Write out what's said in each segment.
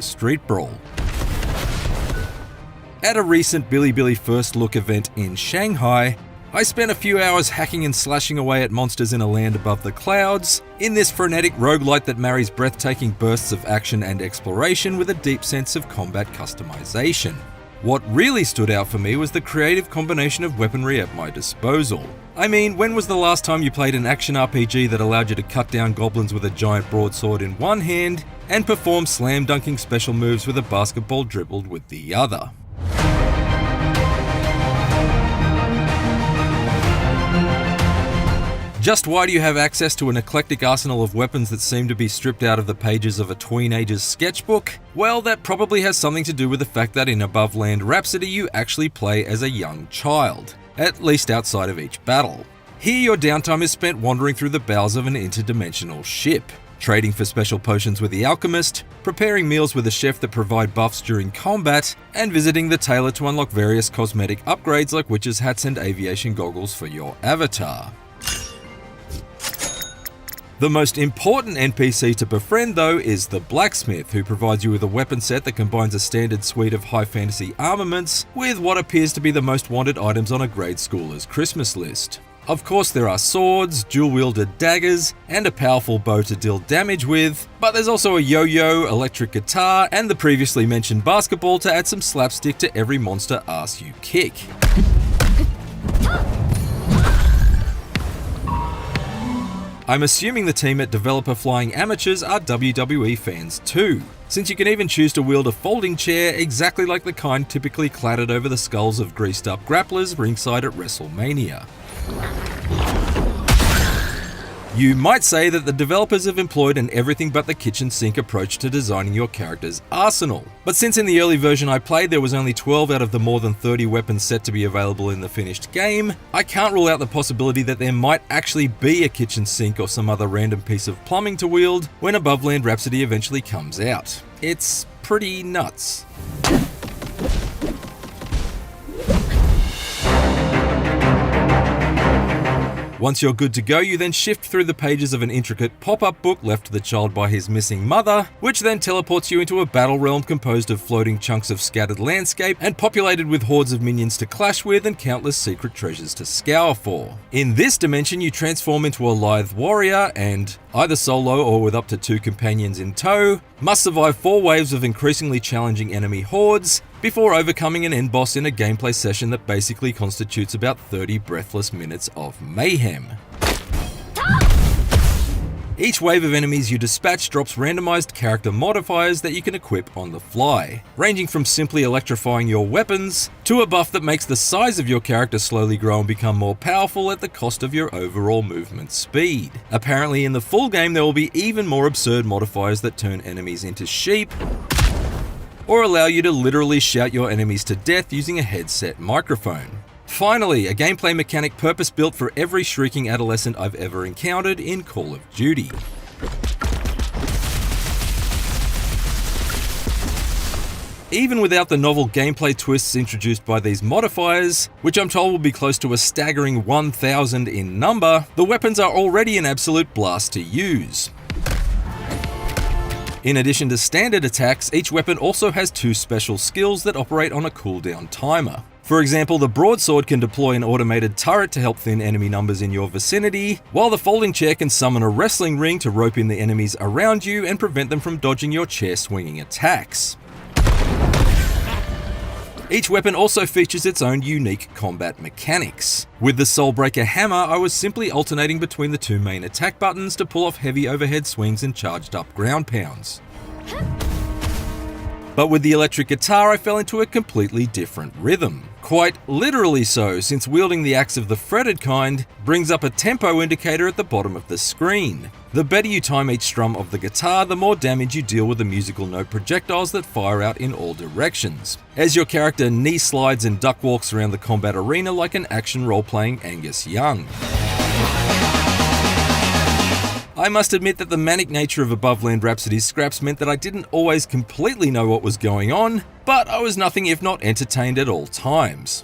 street brawl. At a recent Bilibili First Look event in Shanghai, I spent a few hours hacking and slashing away at monsters in a land above the clouds, in this frenetic roguelite that marries breathtaking bursts of action and exploration with a deep sense of combat customization. What really stood out for me was the creative combination of weaponry at my disposal. I mean, when was the last time you played an action RPG that allowed you to cut down goblins with a giant broadsword in one hand and perform slam-dunking special moves with a basketball dribbled with the other? Just why do you have access to an eclectic arsenal of weapons that seem to be stripped out of the pages of a teenager's sketchbook? Well, that probably has something to do with the fact that in Aboveland Rhapsody you actually play as a young child, at least outside of each battle. Here your downtime is spent wandering through the bowels of an interdimensional ship, trading for special potions with the alchemist, preparing meals with a chef that provide buffs during combat, and visiting the tailor to unlock various cosmetic upgrades like witches' hats and aviation goggles for your avatar. The most important NPC to befriend though is the blacksmith, who provides you with a weapon set that combines a standard suite of high fantasy armaments with what appears to be the most wanted items on a grade schooler's Christmas list. Of course there are swords, dual-wielded daggers, and a powerful bow to deal damage with, but there's also a yo-yo, electric guitar, and the previously mentioned basketball to add some slapstick to every monster ass you kick. I'm assuming the team at Developer Flying Amateurs are WWE fans too, since you can even choose to wield a folding chair exactly like the kind typically clattered over the skulls of greased up grapplers ringside at WrestleMania. You might say that the developers have employed an everything but the kitchen sink approach to designing your character's arsenal. But since in the early version I played there was only 12 out of the more than 30 weapons set to be available in the finished game, I can't rule out the possibility that there might actually be a kitchen sink or some other random piece of plumbing to wield when Aboveland Rhapsody eventually comes out. It's pretty nuts. Once you're good to go, you then shift through the pages of an intricate pop-up book left to the child by his missing mother, which then teleports you into a battle realm composed of floating chunks of scattered landscape and populated with hordes of minions to clash with and countless secret treasures to scour for. In this dimension, you transform into a lithe warrior and, either solo or with up to 2 companions in tow, must survive 4 waves of increasingly challenging enemy hordes before overcoming an end boss in a gameplay session that basically constitutes about 30 breathless minutes of mayhem. Each wave of enemies you dispatch drops randomized character modifiers that you can equip on the fly, ranging from simply electrifying your weapons to a buff that makes the size of your character slowly grow and become more powerful at the cost of your overall movement speed. Apparently in the full game there will be even more absurd modifiers that turn enemies into sheep, or allow you to literally shout your enemies to death using a headset microphone. Finally, a gameplay mechanic purpose-built for every shrieking adolescent I've ever encountered in Call of Duty. Even without the novel gameplay twists introduced by these modifiers, which I'm told will be close to a staggering 1,000 in number, the weapons are already an absolute blast to use. In addition to standard attacks, each weapon also has 2 special skills that operate on a cooldown timer. For example, the broadsword can deploy an automated turret to help thin enemy numbers in your vicinity, while the folding chair can summon a wrestling ring to rope in the enemies around you and prevent them from dodging your chair swinging attacks. Each weapon also features its own unique combat mechanics. With the Soulbreaker hammer, I was simply alternating between the 2 main attack buttons to pull off heavy overhead swings and charged up ground pounds. But with the electric guitar, I fell into a completely different rhythm. Quite literally so, since wielding the axe of the fretted kind brings up a tempo indicator at the bottom of the screen. The better you time each strum of the guitar, the more damage you deal with the musical note projectiles that fire out in all directions, as your character knee slides and duck walks around the combat arena like an action role-playing Angus Young. I must admit that the manic nature of Aboveland Rhapsody's scraps meant that I didn't always completely know what was going on, but I was nothing if not entertained at all times.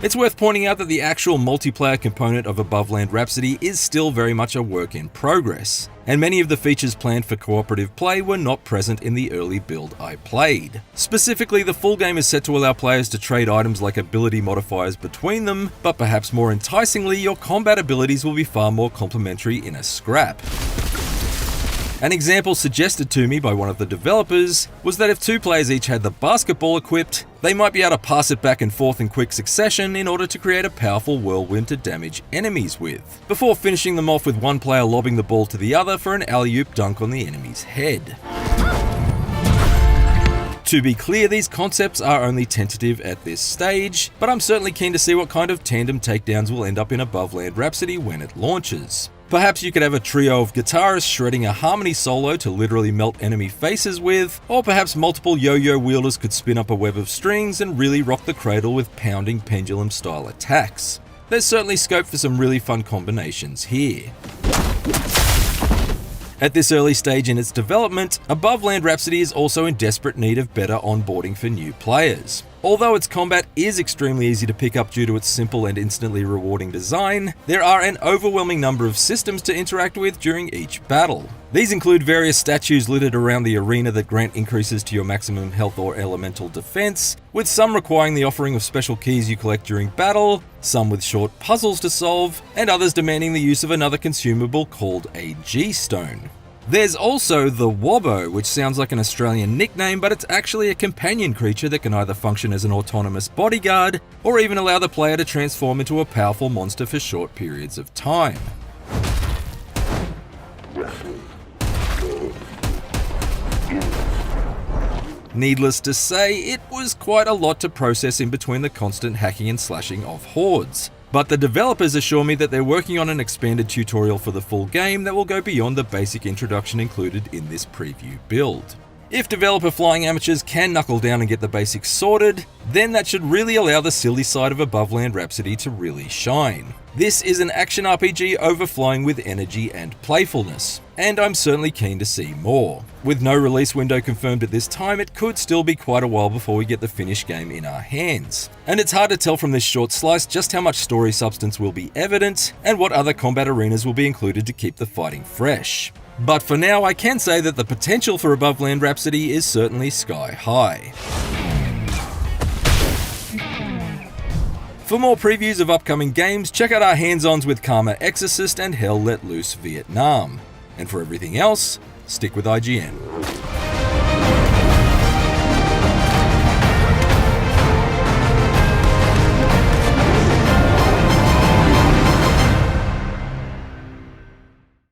It's worth pointing out that the actual multiplayer component of Aboveland Rhapsody is still very much a work in progress, and many of the features planned for cooperative play were not present in the early build I played. Specifically, the full game is set to allow players to trade items like ability modifiers between them, but perhaps more enticingly, your combat abilities will be far more complementary in a scrap. An example suggested to me by one of the developers was that if two players each had the basketball equipped, they might be able to pass it back and forth in quick succession in order to create a powerful whirlwind to damage enemies with, before finishing them off with one player lobbing the ball to the other for an alley-oop dunk on the enemy's head. To be clear, these concepts are only tentative at this stage, but I'm certainly keen to see what kind of tandem takedowns will end up in Aboveland Rhapsody when it launches. Perhaps you could have a trio of guitarists shredding a harmony solo to literally melt enemy faces with, or perhaps multiple yo-yo wielders could spin up a web of strings and really rock the cradle with pounding pendulum-style attacks. There's certainly scope for some really fun combinations here. At this early stage in its development, Aboveland Rhapsody is also in desperate need of better onboarding for new players. Although its combat is extremely easy to pick up due to its simple and instantly rewarding design, there are an overwhelming number of systems to interact with during each battle. These include various statues littered around the arena that grant increases to your maximum health or elemental defense, with some requiring the offering of special keys you collect during battle, some with short puzzles to solve, and others demanding the use of another consumable called a G-Stone. There's also the Wobbo, which sounds like an Australian nickname, but it's actually a companion creature that can either function as an autonomous bodyguard, or even allow the player to transform into a powerful monster for short periods of time. Needless to say, it was quite a lot to process in between the constant hacking and slashing of hordes. But the developers assure me that they're working on an expanded tutorial for the full game that will go beyond the basic introduction included in this preview build. If developer flying amateurs can knuckle down and get the basics sorted, then that should really allow the silly side of Aboveland Rhapsody to really shine. This is an action RPG overflowing with energy and playfulness, and I'm certainly keen to see more. With no release window confirmed at this time, it could still be quite a while before we get the finished game in our hands. And it's hard to tell from this short slice just how much story substance will be evident, and what other combat arenas will be included to keep the fighting fresh. But for now, I can say that the potential for Aboveland Rhapsody is certainly sky high. For more previews of upcoming games, check out our hands-ons with Karma Exorcist and Hell Let Loose Vietnam. And for everything else, stick with IGN.